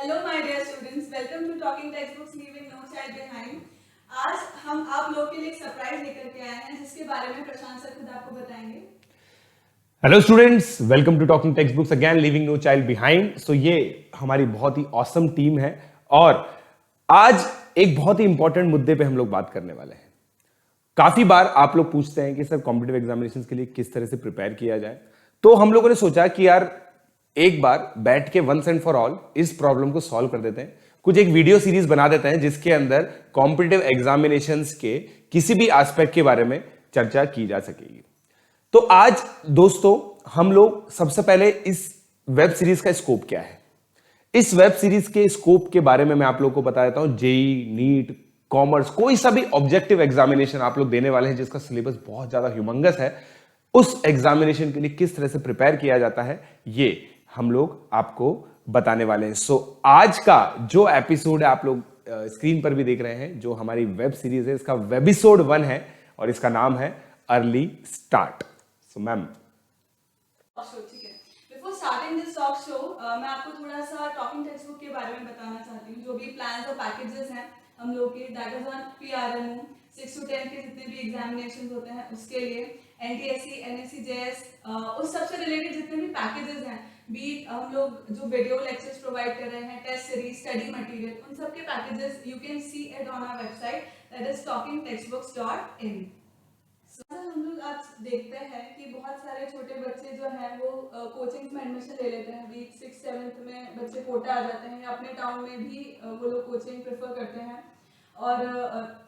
Hello my dear students, welcome to talking textbooks leaving no child behind. आज हम आप लोग के लिए एक सरप्राइज लेकर के आए हैं जिसके बारे में प्रशांत सर खुद आपको बताएंगे। Hello students, welcome to talking text books again, living no child behind. So ये हमारी बहुत ही ऑसम टीम है और आज एक बहुत ही इंपॉर्टेंट मुद्दे पे हम लोग बात करने वाले हैं। काफी बार आप लोग पूछते हैं कि सर कॉम्पिटिटिव एग्जामिनेशंस के लिए किस तरह से प्रिपेयर किया जाए, तो हम लोगों ने सोचा कि यार एक बार बैठ के वंस एंड फॉर ऑल इस प्रॉब्लम को सॉल्व कर देते हैं। कुछ एक वीडियो सीरीज बना देते हैं जिसके अंदर कॉम्पिटिटिव एग्जामिनेशंस के किसी भी एस्पेक्ट के बारे में चर्चा की जा सकेगी। तो आज दोस्तों हम लोग सबसे पहले इस वेब सीरीज का स्कोप क्या है, इस वेब सीरीज के स्कोप के बारे में मैं आप लोगों को बता देता हूं। जेई, नीट, कॉमर्स, कोई सा भी ऑब्जेक्टिव एग्जामिनेशन आप लोग देने वाले हैं जिसका सिलेबस बहुत ज्यादा ह्यूमंगस है, उस एग्जामिनेशन के लिए किस तरह से प्रिपेयर किया जाता है ये हम लोग आपको बताने वाले हैं। सो आज का जो एपिसोड है आप लोग स्क्रीन पर भी देख रहे हैं, जो हमारी वेब सीरीज है, इसका वेबिसोड 1 है और इसका नाम है अर्ली स्टार्ट। सो मैम, ठीक है। Before starting this talk show मैं आपको थोड़ा सा टॉकिंग टेक्स्ट बुक के बारे में बताना चाहती हूँ। जो भी प्लान्स और पैकेजेस हैं हम लोग के, दैट इज ऑन पीआरएमओ 6 to 10 के जितने भी एग्जामिनेशन होते हैं उसके लिए, एनटीएससी, एनएससी, जेएस, उस सबसे रिलेटेड जितने भी पैकेजेस हैं, भी हम लोग जो वीडियो लेक्चर्स प्रोवाइड कर रहे हैं, टेस्ट सीरीज, स्टडी मटेरियल, उन सब के packages you can see it on our website, that is talkingtextbooks.in। हम लोग आज देखते हैं कि बहुत सारे छोटे बच्चे जो हैं वो कोचिंग्स में एडमिशन ले लेते हैं। वीक 6-7 में बच्चे कोटा आ जाते हैं, अपने टाउन में भी वो लोग कोचिंग प्रेफर करते हैं और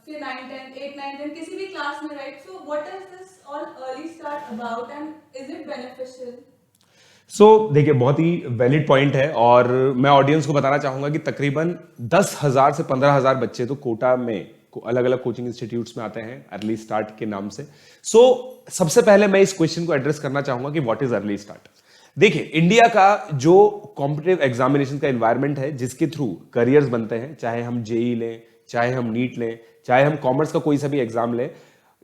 फिर 9-10, 8-9-10 किसी भी क्लास में, right? So what is this all early start about and is it beneficial? देखिए बहुत ही वैलिड पॉइंट है और मैं ऑडियंस को बताना चाहूंगा कि तकरीबन 10,000 से 15,000 बच्चे तो कोटा में अलग अलग कोचिंग इंस्टीट्यूट्स में आते हैं अर्ली स्टार्ट के नाम से। सबसे पहले मैं इस क्वेश्चन को एड्रेस करना चाहूंगा कि व्हाट इज अर्ली स्टार्ट। देखिए, इंडिया का जो कॉम्पिटिटिव एग्जामिनेशन का एनवायरनमेंट है जिसके थ्रू करियर्स बनते हैं, चाहे हम जेई लें, चाहे हम नीट लें, चाहे हम कॉमर्स का कोई सा भी एग्जाम लें,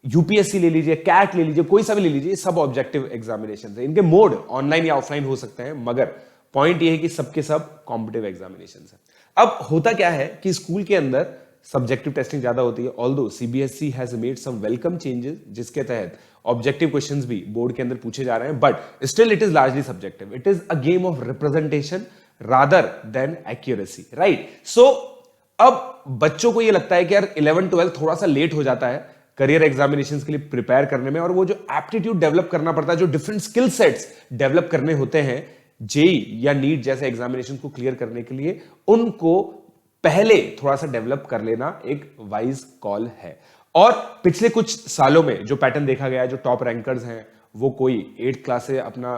यूपीएससी ले लीजिए, कैट ले लीजिए, कोई सा भी ले लीजिए, सब ऑब्जेक्टिव एग्जामिनेशन है। इनके मोड ऑनलाइन या ऑफलाइन हो सकते हैं, मगर पॉइंट ये है कि सबके सब कॉम्पिटिटिव एग्जामिनेशन है। अब होता क्या है कि स्कूल के अंदर सब्जेक्टिव टेस्टिंग ज्यादा होती है, although CBSE has made some welcome changes जिसके तहत ऑब्जेक्टिव क्वेश्चंस भी बोर्ड के अंदर पूछे जा रहे हैं, but still it is largely subjective. It is a game of representation rather than accuracy, right? So अब बच्चों को ये लगता है कि यार 11-12 थोड़ा सा लेट हो जाता है करियर एग्जामिनेशंस के लिए प्रिपेयर करने में, और वो जो एप्टीट्यूड डेवलप करना पड़ता है, जो डिफरेंट स्किल सेट्स डेवलप करने होते हैं जेई या नीट जैसे एग्जामिनेशन को क्लियर करने के लिए, उनको पहले थोड़ा सा डेवलप कर लेना एक वाइज कॉल है। और पिछले कुछ सालों में जो पैटर्न देखा गया है, जो टॉप रैंकर्स हैं वो कोई 8th क्लास से अपना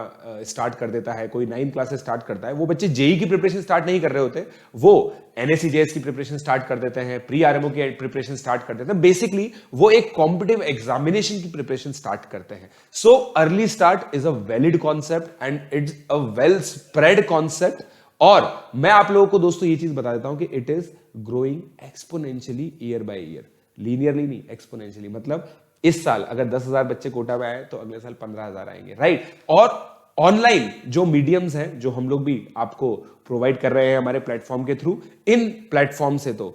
स्टार्ट कर देता है, कोई 9th क्लास से स्टार्ट करता है। वो बच्चे जेई की प्रिपरेशन स्टार्ट नहीं कर रहे होते, वो एनएससी जेएस की प्रिपरेशन स्टार्ट कर देते हैं, प्री आरएमओ की प्रिपरेशन स्टार्ट कर देते हैं। बेसिकली वो एक कॉम्पिटिटिव एग्जामिनेशन की प्रिपरेशन स्टार्ट करते हैं। सो early start is a valid concept and it's a well spread concept. और मैं आप लोगों को दोस्तों ये चीज बता देता हूं कि it is growing exponentially year by year, linearly नहीं, एक्सपोनेंशियली। मतलब इस साल अगर 10,000 बच्चे कोटा में आए तो अगले साल 15,000 आएंगे, राइट? और ऑनलाइन जो मीडियम्स हैं जो हम लोग भी आपको प्रोवाइड कर रहे हैं हमारे प्लेटफॉर्म के थ्रू, इन प्लेटफॉर्म से तो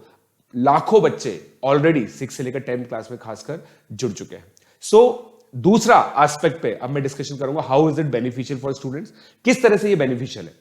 लाखों बच्चे ऑलरेडी 6 से लेकर 10th क्लास में खासकर जुड़ चुके हैं। दूसरा एस्पेक्ट पे अब मैं डिस्कशन करूंगा, how is it beneficial for students, किस तरह से ये बेनिफिशियल है।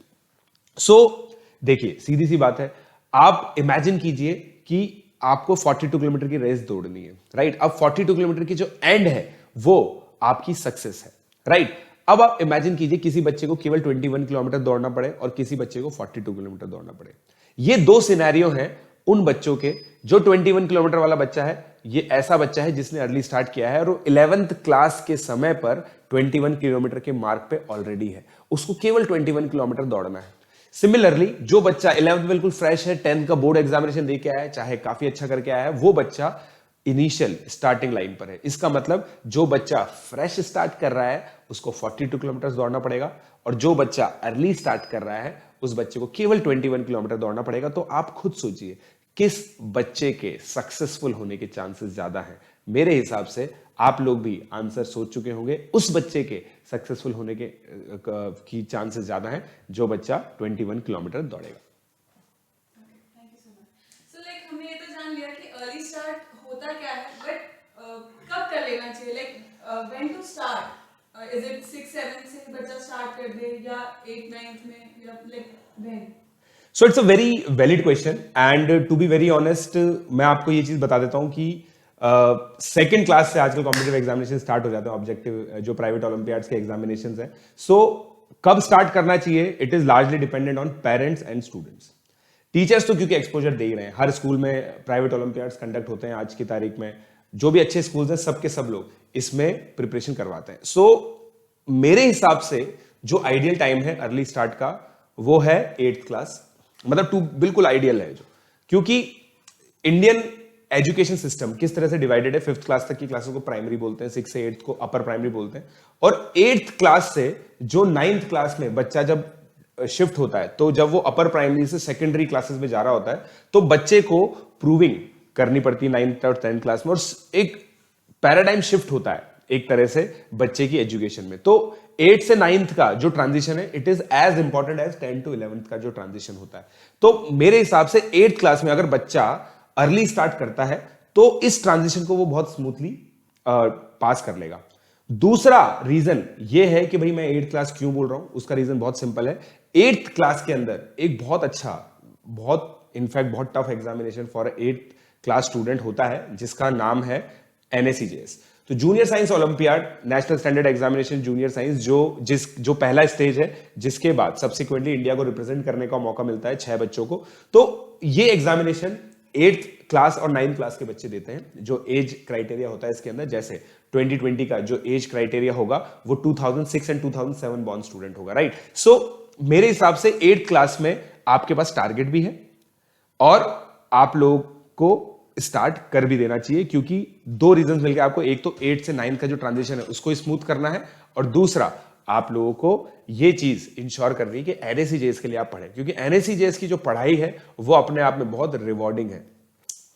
देखिए सीधी सी बात है, आप इमेजिन कीजिए कि आपको 42 किलोमीटर की रेस दौड़नी है, राइट? अब 42 किलोमीटर की जो एंड है वो आपकी सक्सेस है, राइट? अब आप इमेजिन कीजिए किसी बच्चे को केवल 21 किलोमीटर दौड़ना पड़े और किसी बच्चे को 42 किलोमीटर दौड़ना पड़े। ये दो सिनेरियो हैं उन बच्चों के। जो 21 किलोमीटर वाला बच्चा है, ये ऐसा बच्चा है जिसने अर्ली स्टार्ट किया है और वो 11th क्लास के समय पर 21 किलोमीटर के मार्क पे ऑलरेडी है, उसको केवल 21 किलोमीटर दौड़ना है। सिमिलरली जो बच्चा 11th बिल्कुल फ्रेश है, 10th का बोर्ड एग्जामिनेशन दे के आया है, चाहे काफी अच्छा करके आया है, वो बच्चा इनिशियल स्टार्टिंग लाइन पर है। इसका मतलब जो बच्चा फ्रेश स्टार्ट कर रहा है उसको 42 किलोमीटर दौड़ना पड़ेगा, और जो बच्चा अर्ली स्टार्ट कर रहा है उस बच्चे को केवल 21 किलोमीटर दौड़ना पड़ेगा। तो आप खुद सोचिए किस बच्चे के सक्सेसफुल होने के चांसेस ज्यादा हैं। मेरे हिसाब से आप लोग भी आंसर सोच चुके होंगे, उस बच्चे के सक्सेसफुल होने के की चांसेस ज्यादा हैं जो बच्चा 21 किलोमीटर दौड़ेगा। हमने ये तो जान लिया कि अर्ली स्टार्ट होता क्या है, बट कब कर लेना चाहिए, like when to start, is it 6-7 से बच्चा स्टार्ट कर दे या 8-9 में, या like when? So it's a very valid question and to be very honest मैं आपको ये चीज बता देता हूं कि सेकेंड क्लास से आजकल कॉम्पिटिटिव एग्जामिनेशन स्टार्ट हो जाते हैं, ऑब्जेक्टिव जो प्राइवेट ओलंपियाड्स के एग्जामिनेशन है. सो कब स्टार्ट करना चाहिए, it is largely dependent on parents and students. Teachers तो क्योंकि एक्सपोजर दे ही रहे हैं, हर स्कूल में प्राइवेट ओलंपियाड्स कंडक्ट होते हैं आज की तारीख में, जो भी अच्छे स्कूल्स हैं सबके सब लोग इसमें प्रिपरेशन करवाते हैं. सो मेरे हिसाब से जो आइडियल टाइम है अर्ली स्टार्ट का वो है 8th क्लास, मतलब टू बिल्कुल आइडियल है जो, क्योंकि इंडियन एजुकेशन सिस्टम किस तरह से डिवाइडेड है, 5th क्लास तक की क्लासों को प्राइमरी बोलते हैं, 6 से 8th को अपर प्राइमरी बोलते हैं, और 8th क्लास से जो 9th क्लास में बच्चा जब शिफ्ट होता है, तो जब वो अपर प्राइमरी से सेकेंडरी क्लासेस में जा रहा होता है तो बच्चे को प्रूविंग करनी पड़ती है 9th और 10th क्लास में, और एक पैराडाइम शिफ्ट होता है एक तरह से बच्चे की एजुकेशन में. तो 8 से 9th का जो ट्रांजिशन है it is as important as 10 to 11th का जो ट्रांजिशन होता है. तो मेरे हिसाब से 8th क्लास में अगर बच्चा अर्ली स्टार्ट करता है तो इस ट्रांजिशन को वो बहुत स्मूथली पास कर लेगा. दूसरा रीजन ये है कि भाई मैं 8th क्लास क्यों बोल रहा हूं, उसका रीजन बहुत सिंपल है. 8th क्लास के अंदर एक बहुत अच्छा, बहुत इनफैक्ट बहुत tough examination for 8th class student होता है जिसका नाम है NSCJS. तो junior science olympiad, national standard examination junior science, जो पहला स्टेज है जिसके बाद सब्सिक्वेंटली इंडिया को रिप्रेजेंट करने का मौका मिलता है 6 बच्चों को. तो ये एग्जामिनेशन 8th क्लास और 9th क्लास के बच्चे देते हैं. जो एज क्राइटेरिया होता है इसके अंदर, जैसे 2020 का जो एज क्राइटेरिया होगा वो 2006 एंड 2007 बॉर्न स्टूडेंट होगा, राइट. सो मेरे हिसाब से 8th क्लास में आपके पास टारगेट भी है और आप लोग को स्टार्ट कर भी देना चाहिए, क्योंकि दो रीजंस मिलकर आपको, एक तो 8 से 9 का जो ट्रांजिशन है उसको स्मूथ करना है, और दूसरा आप लोगों को ये चीज इंश्योर करनी है कि NSCJS के लिए आप पढ़ें, क्योंकि NSCJS की जो पढ़ाई है वो अपने आप में बहुत रिवॉर्डिंग है.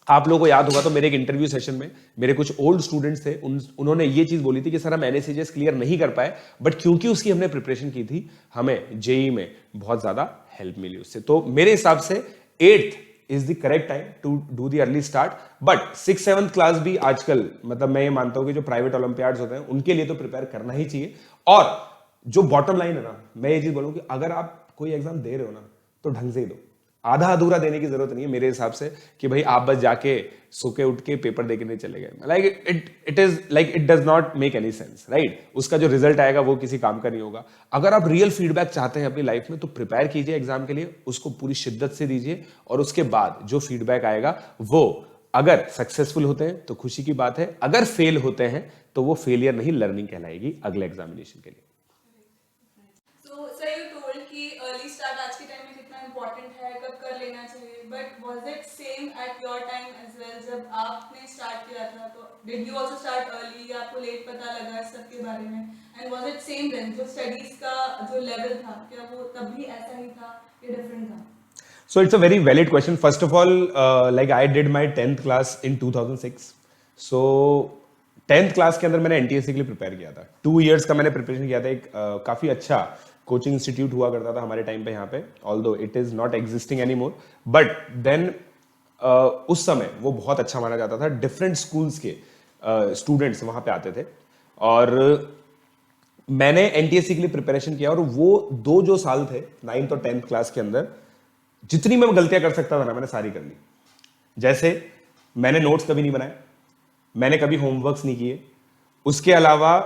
आप लोगों को याद होगा तो मेरे एक इंटरव्यू सेशन में मेरे कुछ ओल्ड स्टूडेंट्स थे, उन्होंने ये चीज बोली थी कि सर हम NSCJS क्लियर नहीं कर पाए, बट क्योंकि उसकी हमने प्रिपरेशन की थी हमें जेई में बहुत ज्यादा हेल्प मिली उससे. तो मेरे हिसाब से 8th is the correct time to do the early start, but 6-7th class भी आजकल, मतलब मैं ये मानता हूं कि जो प्राइवेट ओलंपियाड्स होते हैं उनके लिए तो प्रिपेयर करना ही चाहिए. और जो बॉटम लाइन है ना, मैं ये चीज बोलूं कि अगर आप कोई एग्जाम दे रहे हो ना तो ढंग से ही दो, आधा अधूरा देने की जरूरत नहीं है मेरे हिसाब से, कि भाई आप बस जाके सो के उठ के पेपर देके नहीं चले गए. Like it is like it does not make any sense, right. उसका जो रिजल्ट आएगा वो किसी काम का नहीं होगा. अगर आप रियल फीडबैक चाहते हैं अपनी लाइफ में तो प्रिपेयर कीजिए एग्जाम के लिए, उसको पूरी शिद्दत से दीजिए, और उसके बाद जो फीडबैक आएगा वो अगर सक्सेसफुल होते हैं तो खुशी की बात है, अगर फेल होते हैं तो वो फेलियर नहीं, लर्निंग कहलाएगी अगले एग्जामिनेशन के लिए. So, sir, you told कि early start आज के टाइम में कितना important है, कब कर लेना चाहिए, but was it same at your time as well? जब आपने start किया था तो did you also start early, या आपको late पता लगा इस सब के बारे में? And was it same then? जो studies का जो level था, क्या वो तब भी ऐसा ही था या different था? So it's a very valid question. First of all, like I did my 10th class in 2006. So 10th class के अंदर मैंने NTSC के लिए प्रिपेयर किया था. 2 years का मैंने प्रिपरेशन किया था. एक काफी अच्छा कोचिंग इंस्टीट्यूट हुआ करता था हमारे टाइम पे यहाँ पे, although it is not existing any more, but then उस समय वो बहुत अच्छा माना जाता था. डिफरेंट स्कूल्स के स्टूडेंट्स वहां पे आते थे, और मैंने NTSC के लिए प्रिपरेशन किया, और वो 2 जो साल थे 9th और 10th क्लास के अंदर, जितनी मैं गलतियां कर सकता था ना मैंने सारी कर ली. जैसे मैंने नोट्स कभी नहीं बनाए, मैंने कभी होमवर्क्स नहीं किए, उसके अलावा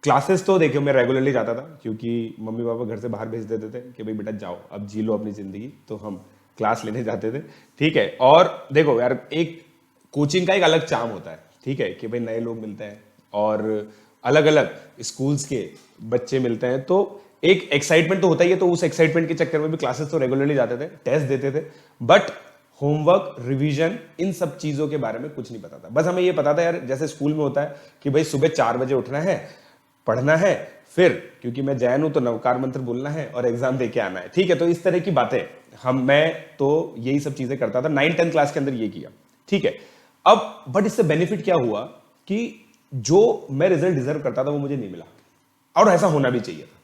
क्लासेस तो देखियो मैं रेगुलरली जाता था, क्योंकि मम्मी पापा घर से बाहर भेज देते थे कि भाई बेटा जाओ अब जी लो अपनी जिंदगी, तो हम क्लास लेने जाते थे, ठीक है. और देखो यार, एक कोचिंग का एक अलग चार्म होता है, ठीक है, कि भाई नए लोग मिलते हैं और अलग अलग स्कूल्स के बच्चे मिलते हैं, तो एक एक्साइटमेंट तो होता ही है. तो उस एक्साइटमेंट के चक्कर में भी क्लासेस तो रेगुलरली जाते थे, टेस्ट देते थे, बट होमवर्क, रिवीजन, इन सब चीजों के बारे में कुछ नहीं पता था. बस हमें ये पता था यार, जैसे स्कूल में होता है कि भाई सुबह 4 बजे उठना है, पढ़ना है, फिर क्योंकि मैं जैन हूं तो नवकार मंत्र बोलना है और एग्जाम देके आना है, ठीक है. तो इस तरह की बातें मैं तो यही सब चीजें करता था. 9-10 क्लास के अंदर ये किया, ठीक है. अब बट इससे बेनिफिट क्या हुआ कि जो मैं रिजल्ट डिजर्व करता था वो मुझे नहीं मिला, और ऐसा होना भी चाहिए था.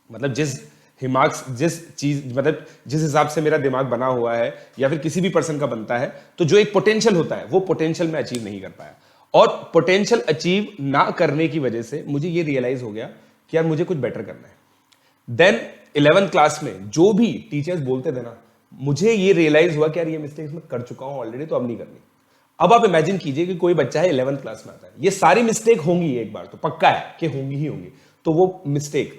मतलब जिस हिमाक्स जिस चीज मतलब जिस हिसाब से मेरा दिमाग बना हुआ है या फिर किसी भी पर्सन का बनता है, तो जो एक पोटेंशियल होता है वो पोटेंशियल मैं अचीव नहीं कर पाया, और पोटेंशियल अचीव ना करने की वजह से मुझे ये रियलाइज हो गया कि यार मुझे कुछ बेटर करना है। देन 11th क्लास में जो भी टीचर्स बोलते थे ना, मुझे ये रियलाइज हुआ कि यार ये मिस्टेक्स मैं कर चुका हूं ऑलरेडी, तो अब नहीं करनी। अब आप इमेजिन कीजिए कि कोई बच्चा है 11th क्लास में आता है, ये सारी मिस्टेक होंगी, एक बार तो पक्का है कि होंगी ही होंगी, तो वो मिस्टेक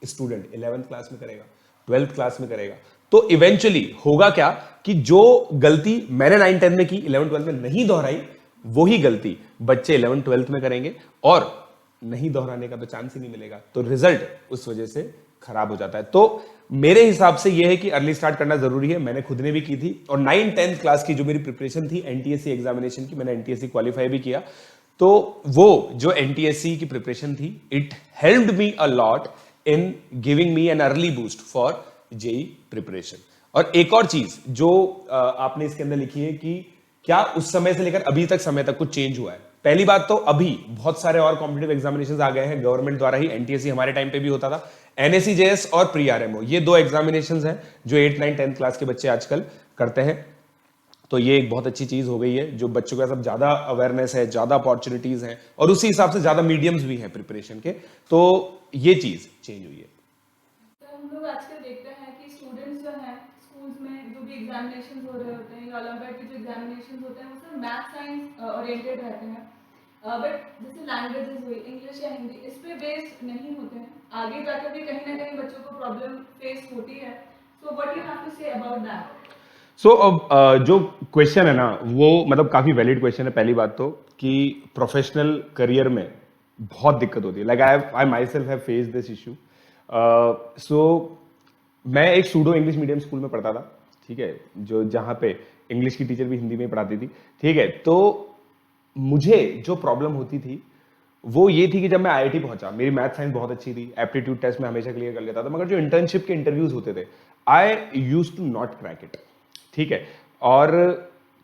स्टूडेंट 11th क्लास में करेगा, 12th क्लास में करेगा, तो इवेंचुअली होगा क्या कि जो गलती मैंने 9 10 में की 11 12 में नहीं दोहराई, वही गलती बच्चे 11 12 में करेंगे, और नहीं दोहराने का तो चांस ही नहीं मिलेगा, तो रिजल्ट उस वजह से खराब हो जाता है। तो मेरे हिसाब से यह है कि अर्ली स्टार्ट करना जरूरी है, मैंने खुद ने भी की थी, और 9 10th क्लास की जो मेरी प्रिपरेशन थी एनटीएससी एग्जामिनेशन की, मैंने एनटीएससी क्वालिफाई भी किया, तो वो जो एनटीएससी की प्रिपरेशन थी, it helped me a lot in giving me an early boost for JEE preparation. और एक और चीज जो आपने इसके अंदर लिखी है कि क्या उस समय से लेकर अभी तक समय तक कुछ चेंज हुआ है। पहली बात तो अभी बहुत सारे और कॉम्पिटिटिव एग्जामिनेशंस आ गए हैं गवर्नमेंट द्वारा ही, एनटीएससी हमारे टाइम पे भी होता था, एनएससी जेएस और प्री आरएमओ, ये 2 एग्जामिनेशंस हैं जो 8 9 10th क्लास के बच्चे आजकल करते हैं। तो ये एक बहुत अच्छी चीज हो गई है, जो बच्चों का सब ज्यादा अवेयरनेस है, ज्यादा अपॉर्चुनिटीज हैं, और उसी हिसाब से ज्यादा मीडियम्स भी हैं प्रिपरेशन के, तो ये चीज चेंज हुई है। तो हम लोग आजकल देखते हैं कि स्टूडेंट्स जो हैं स्कूल्स में जो भी एग्जामिनेशन हो रहे होते हैं या ओलंपियाड के जो एग्जामिनेशन होते हैं वो सब मैथ साइंस ओरिएंटेड रहते हैं, बट जैसे लैंग्वेजेस हुई इंग्लिश या हिंदी इस पे बेस्ड नहीं होते हैं, आगे जाकर भी कहीं ना कहीं बच्चों को प्रॉब्लम फेस होती है। So what you have to say about that? So अब जो क्वेश्चन है ना वो मतलब काफी वैलिड क्वेश्चन है। पहली बात तो कि प्रोफेशनल करियर में बहुत दिक्कत होती है, like I myself have face this issue. So मैं एक सूडो इंग्लिश मीडियम स्कूल में पढ़ता था, ठीक है, जो जहाँ पे इंग्लिश की टीचर भी हिंदी में ही पढ़ाती थी, ठीक है। तो मुझे जो प्रॉब्लम होती थी वो ये थी कि जब मैं आईआईटी पहुंचा, मेरी मैथ साइंस बहुत अच्छी थी, एप्टीट्यूड टेस्ट में हमेशा क्लियर कर लेता था, मगर जो इंटर्नशिप के इंटरव्यूज होते थे I use to not crack it, ठीक है। और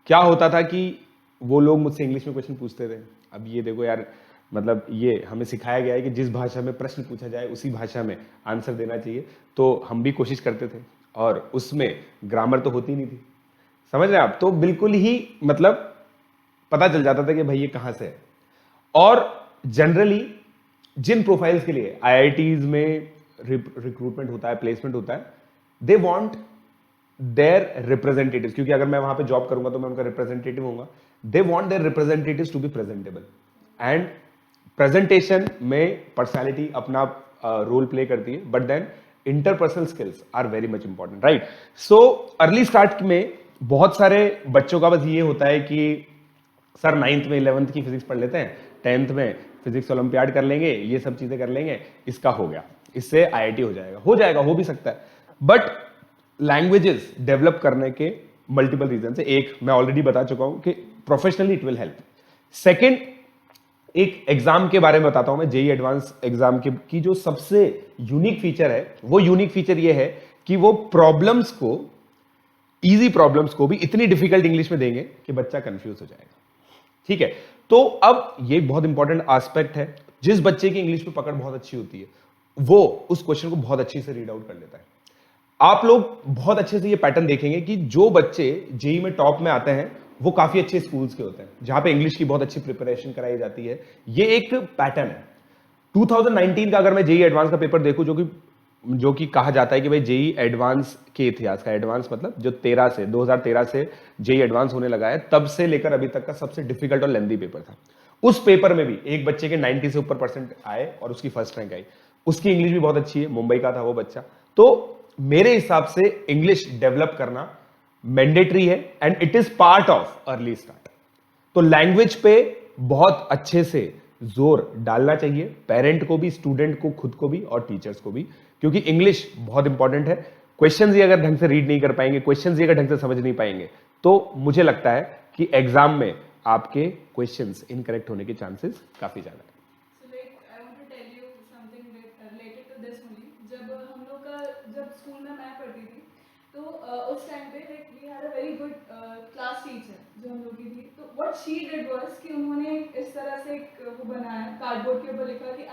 क्या होता था कि वो लोग मुझसे इंग्लिश में क्वेश्चन पूछते थे। अब ये देखो यार, मतलब ये हमें सिखाया गया है कि जिस भाषा में प्रश्न पूछा जाए उसी भाषा में आंसर देना चाहिए, तो हम भी कोशिश करते थे, और उसमें ग्रामर तो होती नहीं थी, समझ रहे हैं आप, तो बिल्कुल ही मतलब पता चल जाता था कि भाई ये कहां से है। और जनरली जिन प्रोफाइल्स के लिए आईआईटीज में रिक्रूटमेंट होता है, प्लेसमेंट होता है, दे वांट देयर रिप्रेजेंटेटिव, क्योंकि अगर मैं वहां पे जॉब करूंगा तो मैं उनका रिप्रेजेंटेटिव होऊंगा, they want their representatives to be presentable, and presentation में पर्सनालिटी अपना रोल प्ले करती है, but then interpersonal skills are very much important, right. So early start में बहुत सारे बच्चों का बस ये होता है कि सर 9th में 11th की फिजिक्स पढ़ लेते हैं, 10th में फिजिक्स ओलंपियाड कर लेंगे, ये सब चीजें कर लेंगे, इसका हो गया, इससे आईआईटी हो जाएगा, हो भी सकता है। बट लैंग्वेजेस डेवलप करने के मल्टीपल रीजन है। एक मैं ऑलरेडी बता चुका हूं कि professionally it will help. Second, एक एग्जाम के बारे में बताता हूं मैं, जेई एडवांस एग्जाम की जो सबसे यूनिक फीचर है, वो यूनिक फीचर ये है कि वो प्रॉब्लम्स को, इजी प्रॉब्लम्स को भी इतनी डिफिकल्ट इंग्लिश में देंगे कि बच्चा कंफ्यूज हो जाएगा, ठीक है। तो अब ये बहुत इंपॉर्टेंट एस्पेक्ट है, जिस बच्चे की इंग्लिश में पकड़ बहुत अच्छी होती है वो उस क्वेश्चन को बहुत अच्छे से रीड आउट कर लेता है। आप लोग बहुत अच्छे से ये पैटर्न देखेंगे कि जो बच्चे जेई में टॉप में आते हैं वो काफी अच्छे स्कूल्स के होते हैं जहां पे इंग्लिश की बहुत अच्छी प्रिपरेशन कराई जाती है। ये एक पैटर्न है। 2019 का अगर मैं जेई एडवांस का पेपर देखूं, जो कि कहा जाता है कि भाई जेई एडवांस के इतिहास का, एडवांस मतलब जो 2013 से जेई एडवांस होने लगा है, तब से लेकर अभी तक का सबसे डिफिकल्ट और लेंदी पेपर था। उस पेपर में भी एक बच्चे के 90 से ऊपर परसेंट आए और उसकी फर्स्ट रैंक आई। उसकी इंग्लिश भी बहुत अच्छी है, मुंबई का था वो बच्चा। तो मेरे हिसाब से इंग्लिश डेवलप करना मैंडेटरी है and it is part of early start. तो लैंग्वेज पे बहुत अच्छे से जोर डालना चाहिए, पेरेंट को भी, स्टूडेंट को, खुद को भी और टीचर्स को भी, क्योंकि इंग्लिश बहुत इंपॉर्टेंट है। क्वेश्चंस ही अगर ढंग से रीड नहीं कर पाएंगे, क्वेश्चंस ही अगर ढंग से समझ नहीं पाएंगे, तो मुझे लगता है कि एग्जाम में आपके क्वेश्चंस इनकरेक्ट होने के चांसेस काफी ज्यादा है। जब स्कूल में मैं पढ़ती थी तो उस टाइम पे like we had a very good class teacher जो हम लोग की थी। तो व्हाट शी डिड वाज कि उन्होंने इस तरह से एक वो बनाया, कार्डबोर्ड के ऊपर लिखा कि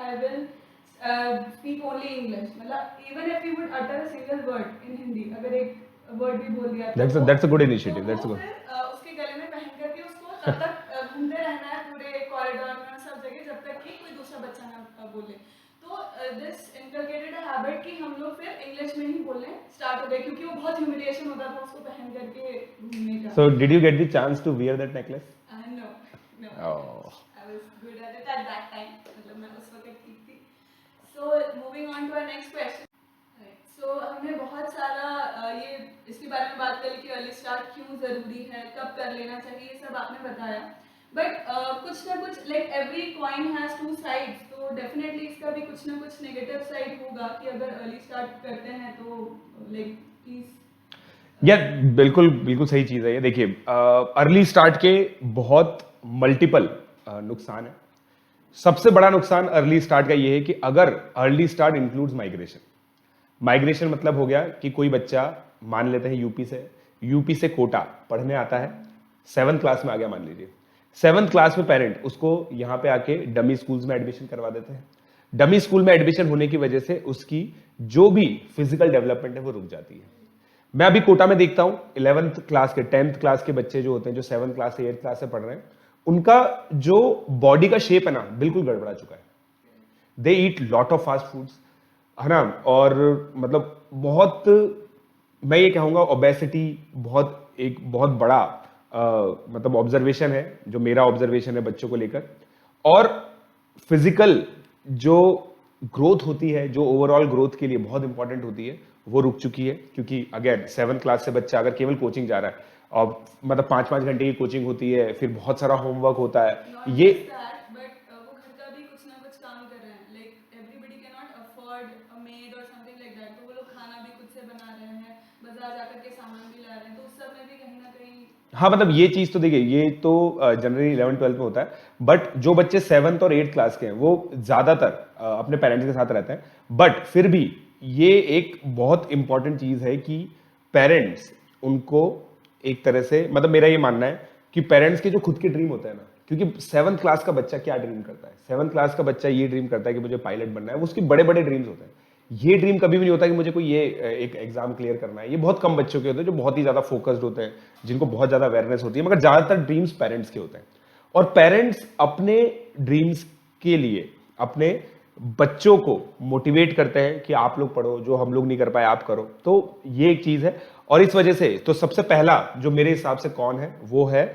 स्पीक ओनली इंग्लिश, मतलब even if you would utter a single word in Hindi, अगर एक वर्ड भी बोल दिया that's a good initiative, that's a good. फिर उसके गले में पहन करके उसको तब तक घूमते रहना है पूरे कॉरिडोर में, सब जगह, जब तक कि कोई दूसरा बच्चा ना बोले। तो दिस इनकलकेटेड अ हैबिट कि हम लोग फिर इंग्लिश में ही बोलने स्टार्ट हो गए, क्योंकि वो बहुत ह्यूमिलिएशन होता था उसको पहन करके घूमने का। So did you get the chance to wear that necklace? No, Oh. I was good at it at that time, मतलब मैं उस वक्त ठीक थी। So moving on to our next question. So हमने बहुत सारा ये इसके बारे में बात करी कि अर्ली स्टार्ट क्यों ज़रूरी है, कब कर लेना चाहिए, ये सब आपने बताया। बट कुछ ना कुछ, like every coin has two sides, तो डेफिनेटली इसका भी कुछ ना कुछ नेगेटिव साइड होगा कि अगर अर्ली स्टार्ट करते हैं तो लाइक प्लीज। या बिल्कुल बिल्कुल सही चीज़ है ये। देखिए अर्ली स्टार्ट के बहुत मल्टीपल नुकसान है। सबसे बड़ा नुकसान अर्ली स्टार्ट का ये है कि अगर अर्ली स्टार्ट इंक्लूड्स माइग्रेशन मतलब हो गया कि कोई बच्चा मान लेते हैं यूपी से कोटा पढ़ने आता है, 7th क्लास में आ गया मान लीजिए। 7th क्लास में पेरेंट उसको यहाँ पे आके डमी स्कूल्स में एडमिशन करवा देते हैं। डमी स्कूल में एडमिशन होने की वजह से उसकी जो भी फिजिकल डेवलपमेंट है वो रुक जाती है। मैं अभी कोटा में देखता हूँ 11th क्लास के 10th क्लास के बच्चे जो होते हैं, जो 7th क्लास से 8th क्लास से पढ़ रहे हैं, उनका जो बॉडी का शेप है ना बिल्कुल गड़बड़ा चुका है। They eat lot of fast foods, है ना, और मतलब बहुत, मैं ये कहूँगा ओबेसिटी एक बहुत बड़ा मतलब ऑब्जर्वेशन है, जो मेरा ऑब्जर्वेशन है बच्चों को लेकर। और फिजिकल जो ग्रोथ होती है, जो ओवरऑल ग्रोथ के लिए बहुत इंपॉर्टेंट होती है, वो रुक चुकी है। क्योंकि अगेन 7th क्लास से बच्चा अगर केवल कोचिंग जा रहा है और मतलब 5-5 घंटे की कोचिंग होती है, फिर बहुत सारा होमवर्क होता है, ये वो घर का भी कुछ ना कुछ काम कर रहे हैं, like everybody can not afford a made और समथिंग लाइक दैट, तो वो लोग खाना भी खुद से बना रहे हैं, बाजार जाकर के सामान भी ला रहे हैं, तो उस सब में भी कहीं ना कहीं। हाँ, मतलब ये चीज तो देखिए, ये तो जनरली 11th-12th में होता है, बट जो बच्चे 7th और 8th क्लास के हैं वो ज्यादातर अपने पेरेंट्स के साथ रहते हैं। बट फिर भी ये एक बहुत इंपॉर्टेंट चीज है कि पेरेंट्स उनको एक तरह से, मतलब मेरा ये मानना है कि पेरेंट्स के जो खुद के ड्रीम होते हैं ना, क्योंकि 7th क्लास का बच्चा क्या ड्रीम करता है, 7th क्लास का बच्चा ये ड्रीम करता है कि मुझे पायलट बनना है, वो उसके बड़े बड़े ड्रीम्स होते हैं। ये ड्रीम कभी भी नहीं होता कि मुझे कोई ये एक एग्जाम क्लियर करना है। ये बहुत कम बच्चों के होते हैं जो बहुत ही ज्यादा फोकस्ड होते हैं, जिनको बहुत ज्यादा अवेयरनेस होती है, मगर ज्यादातर ड्रीम्स पेरेंट्स के होते हैं। और पेरेंट्स अपने ड्रीम्स के लिए अपने बच्चों को मोटिवेट करते हैं कि आप लोग पढ़ो, जो हम लोग नहीं कर पाए आप करो। तो ये एक चीज है। और इस वजह से तो सबसे पहला जो मेरे हिसाब से कौन है, वो है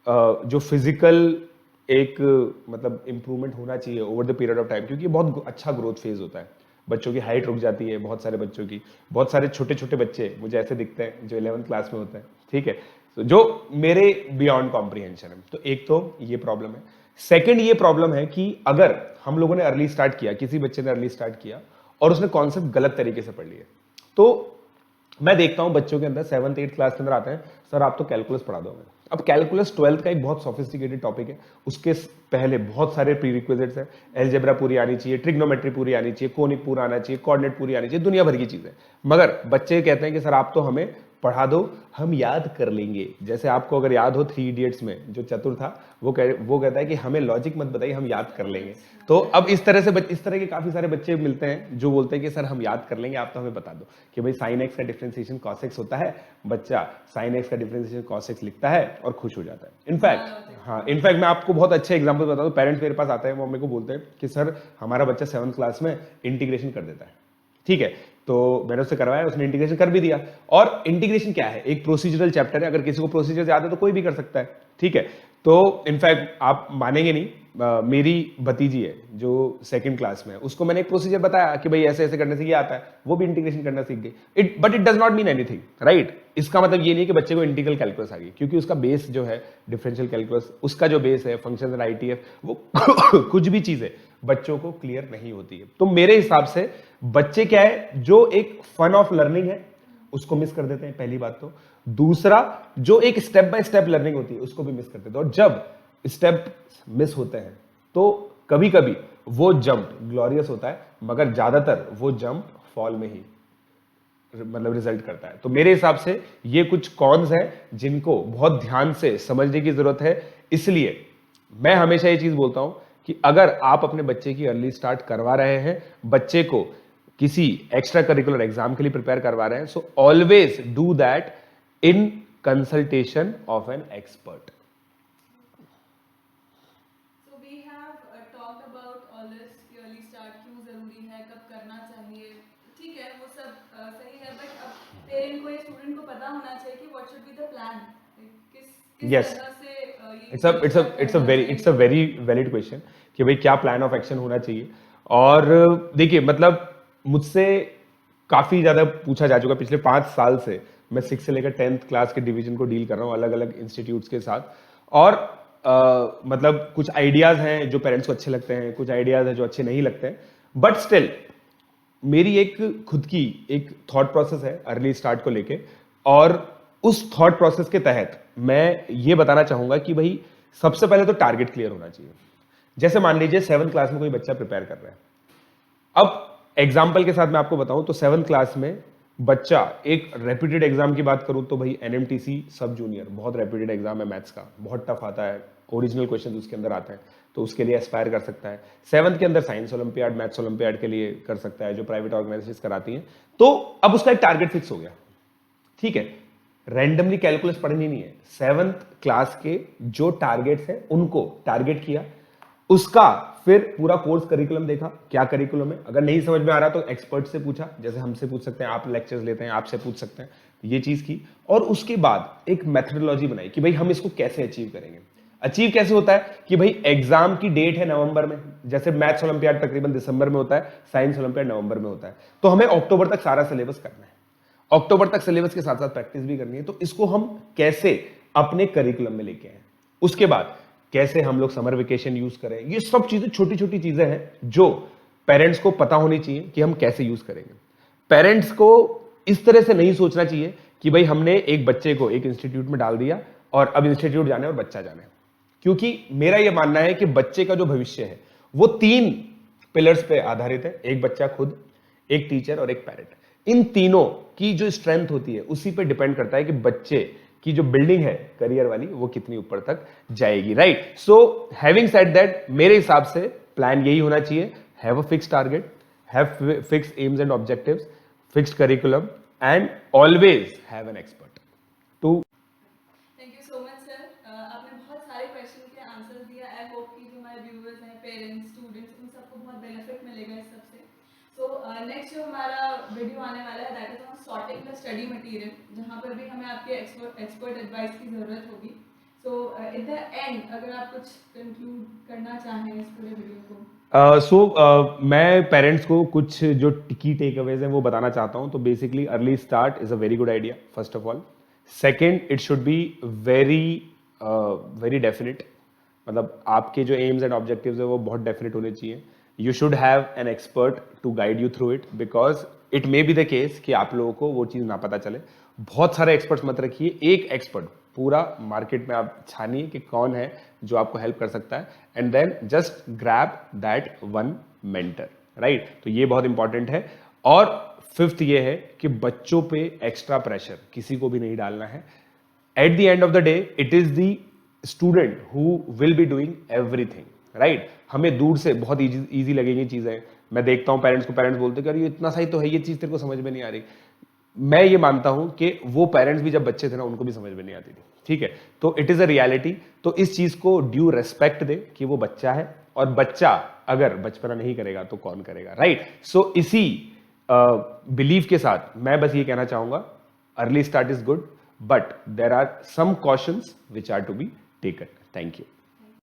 जो फिजिकल एक मतलब इंप्रूवमेंट होना चाहिए over the period of time, क्योंकि बहुत अच्छा ग्रोथ फेज होता है। बच्चों की हाइट रुक जाती है, बहुत सारे बच्चों की, बहुत सारे छोटे छोटे बच्चे मुझे ऐसे दिखते हैं जो 11th क्लास में होते हैं, ठीक है, तो जो मेरे बियॉन्ड कॉम्प्रिहेंशन है। तो एक तो ये प्रॉब्लम है। सेकंड ये प्रॉब्लम है कि अगर हम लोगों ने अर्ली स्टार्ट किया, किसी बच्चे ने अर्ली स्टार्ट किया और उसने कॉन्सेप्ट गलत तरीके से पढ़ लिया, तो मैं देखता हूं बच्चों के अंदर 7th 8th क्लास के अंदर आते हैं, सर आप तो कैलकुलस पढ़ा दोगे। अब कैलकुलस 12th का एक बहुत सोफिस्टिकेटेड टॉपिक है, उसके पहले बहुत सारे प्रीरिक्विजिट्स हैं। अलजेब्रा पूरी आनी चाहिए, ट्रिग्नोमेट्री पूरी आनी चाहिए, कोनिक पूरा आना चाहिए, कोऑर्डिनेट पूरी आनी चाहिए, दुनिया भर की चीजें। मगर बच्चे कहते हैं कि सर आप तो हमें पढ़ा दो, हम याद कर लेंगे। जैसे आपको अगर याद हो 3 इडियट्स में जो चतुर था, वो कहता है कि हमें लॉजिक मत बताइए, हम याद कर लेंगे। तो अब इस तरह के काफी सारे बच्चे मिलते हैं जो बोलते हैं कि सर हम याद कर लेंगे, आप तो हमें बता दो कि भाई sin x का डिफरेंशिएशन cos x होता है। बच्चा sin x का डिफरेंशिएशन cos x लिखता है और खुश हो जाता है। इनफैक्ट मैं आपको बहुत अच्छे एग्जांपल बता दूं। पेरेंट्स मेरे पास आते हैं, वो मेरे को बोलते हैं कि सर हमारा बच्चा 7th क्लास में इंटीग्रेशन कर देता है, ठीक है, तो मैंने उससे करवाया, उसने इंटीग्रेशन कर भी दिया। और इंटीग्रेशन क्या है, एक प्रोसीजरल चैप्टर है, अगर किसी को प्रोसीजर याद है तो कोई भी कर सकता है, ठीक है। तो इनफैक्ट आप मानेंगे नहीं, मेरी भतीजी है जो 2nd क्लास में है, उसको मैंने एक प्रोसीजर बताया कि भाई ऐसे ऐसे करने से ये आता है, वो भी इंटीग्रेशन करना सीख गई। But it does not mean anything, right. इसका मतलब ये नहीं कि बच्चे को इंटीग्रल कैलकुलस आ गई, क्योंकि उसका बेस जो है डिफरेंशियल कैलकुलस, उसका जो बेस है फंक्शन एंड आईटीएफ, वो कुछ भी चीजें बच्चों को क्लियर नहीं होती है। तो मेरे हिसाब से बच्चे क्या है, जो एक फन ऑफ लर्निंग है उसको मिस कर देते हैं, पहली बात तो। दूसरा, जो एक स्टेप बाय स्टेप लर्निंग होती है उसको भी मिस कर देते हैं। और जब स्टेप मिस होते हैं तो कभी कभी वो जंप ग्लोरियस होता है, मगर ज्यादातर वो जंप फॉल में ही मतलब रिजल्ट करता है। तो मेरे हिसाब से ये कुछ कॉन्स हैं जिनको बहुत ध्यान से समझने की जरूरत है। इसलिए मैं हमेशा ये चीज बोलता हूं कि अगर आप अपने बच्चे की अर्ली स्टार्ट करवा रहे हैं, बच्चे को किसी एक्स्ट्रा करिकुलर एग्जाम के लिए प्रिपेयर करवा रहे हैं, so always do that in consultation of an expert. So we have talked about all this कि early start क्यों जरूरी है, कब करना चाहिए, ठीक है वो सब सही है, बट अब पेरेंट को या स्टूडेंट को पता होना चाहिए कि what should be the plan, किस Yes. तरह से it's a very valid question कि भाई क्या प्लान ऑफ एक्शन होना चाहिए। और देखिए मतलब मुझसे काफी ज्यादा पूछा जा चुका, पिछले 5 साल से मैं 6 से लेकर 10th क्लास के डिवीजन को डील कर रहा हूँ अलग अलग इंस्टीट्यूट्स के साथ, और मतलब कुछ आइडियाज हैं जो पेरेंट्स को अच्छे लगते हैं, कुछ आइडियाज हैं जो अच्छे नहीं लगते हैं, बट स्टिल मेरी एक खुद की एक थॉट प्रोसेस है अर्ली स्टार्ट को लेके, और उस थॉट प्रोसेस के तहत मैं ये बताना चाहूंगा कि भाई सबसे पहले तो टारगेट क्लियर होना चाहिए। जैसे मान लीजिए 7th क्लास में कोई बच्चा प्रिपेयर कर रहा है, अब एग्जाम्पल के साथ मैं आपको बताऊं तो 7th क्लास में बच्चा, एक रेप्यूटेड एग्जाम की बात करूं तो भाई NMTC सब जूनियर बहुत रेप्यूटेड एग्जाम है, मैथ्स का बहुत टफ आता है, ओरिजिनल क्वेश्चन उसके अंदर आते हैं, तो उसके लिए एस्पायर कर सकता है। 7th के अंदर साइंस ओलंपियाड, मैथ्स ओलंपियाड के लिए कर सकता है, जो प्राइवेट ऑर्गेनाइजेशन कराती हैं। तो अब उसका एक टारगेट फिक्स हो गया, ठीक है, रैंडमली कैलकुलस पढ़नी नहीं है, 7th क्लास के जो टारगेट्स हैं उनको टारगेट किया, उसका फिर पूरा कोर्स करिकुलम देखा, क्या करिकुलम है, अगर नहीं समझ में आ रहा तो एक्सपर्ट से पूछा, जैसे हमसे पूछ सकते हैं, आप लेक्चर्स लेते हैं आपसे पूछ सकते हैं, ये चीज की, और उसके बाद एक मेथडोलॉजी बनाई कि भाई हम इसको कैसे अचीव करेंगे। अचीव कैसे होता है कि भाई एग्जाम की डेट है नवंबर में, जैसे मैथ्स ओलंपियाड तकरीबन दिसंबर में होता है, साइंस ओलंपियाड नवंबर में होता है, तो हमें अक्टूबर तक सारा सिलेबस करना है, अक्टूबर तक सिलेबस के साथ साथ प्रैक्टिस भी करनी है। तो इसको हम कैसे अपने करिकुलम में लेके आए, उसके बाद कैसे हम लोग समर वेकेशन यूज करें, ये सब चीजें छोटी छोटी चीजें हैं जो पेरेंट्स को पता होनी चाहिए कि हम कैसे यूज करेंगे। पेरेंट्स को इस तरह से नहीं सोचना चाहिए कि भाई हमने एक बच्चे को एक इंस्टीट्यूट में डाल दिया और अब इंस्टीट्यूट जाना है और बच्चा जाना है, क्योंकि मेरा यह मानना है कि बच्चे का जो भविष्य है वो 3 पिलर्स पे आधारित है, एक बच्चा खुद, एक टीचर और एक पेरेंट। इन तीनों की जो स्ट्रेंथ होती है उसी पे डिपेंड करता है कि बच्चे की जो बिल्डिंग है करियर वाली वो कितनी ऊपर तक जाएगी, right. So having said that, मेरे हिसाब से प्लान यही होना चाहिए, have a fixed target, have fixed aims and objectives, fixed curriculum, and always have an expert too. Thank you so much sir, आपने बहुत सारे क्वेश्चन के आंसर दिया। आई होप कि जो हमारे व्यूअर्स हैं, पेरेंट्स, स्टूडेंट्स, उन सबको बहुत बेनिफिट मिलेगा इस सबसे। सो नेक्स्ट जो हमारा वीडियो आने वाला है that is on sorting the study material, जहाँ पर भी हमें आपके एक्सपर्ट एडवाइस की ज़रूरत होगी। सो एट द एंड अगर आप कुछ कंक्लूड करना चाहें इस पूरे वीडियो को। मैं पेरेंट्स को कुछ जो की टेक अवेज हैं वो बताना चाहता हूं। तो basically early start is a very good idea, first of all. Second, it should be very definite, मतलब आपके जो एम्स एंड ऑब्जेक्टिव्स है वो बहुत डेफिनेट होने चाहिए। You should have an expert to guide you through it, because it may be the case कि आप लोगों को वो चीज़ ना पता चले। बहुत सारे एक्सपर्ट्स मत रखिए, एक एक्सपर्ट पूरा मार्केट में आप छानिए कि कौन है जो आपको हेल्प कर सकता है, and then just grab that one mentor, right. तो ये बहुत इंपॉर्टेंट है। और फिफ्थ ये है कि बच्चों पे एक्स्ट्रा प्रेशर किसी को भी नहीं डालना है। At the end of the day it is the student who will be doing everything, right. हमें दूर से बहुत इजी लगेंगी चीजें, मैं देखता हूं पेरेंट्स को, पेरेंट्स बोलते हैं कि ये इतना सही तो है, ये चीज तेरे को समझ में नहीं आ रही। मैं ये मानता हूं कि वो पेरेंट्स भी जब बच्चे थे ना उनको भी समझ में नहीं आती थी, ठीक है। तो इट इज अ रियलिटी। तो इस चीज को ड्यू रेस्पेक्ट दे कि वो बच्चा है, और बच्चा अगर बचपना नहीं करेगा तो कौन करेगा, राइट। सो इसी बिलीव के साथ मैं बस ये कहना चाहूंगा, early start is good, but there are some cautions which are to be taken. Thank you.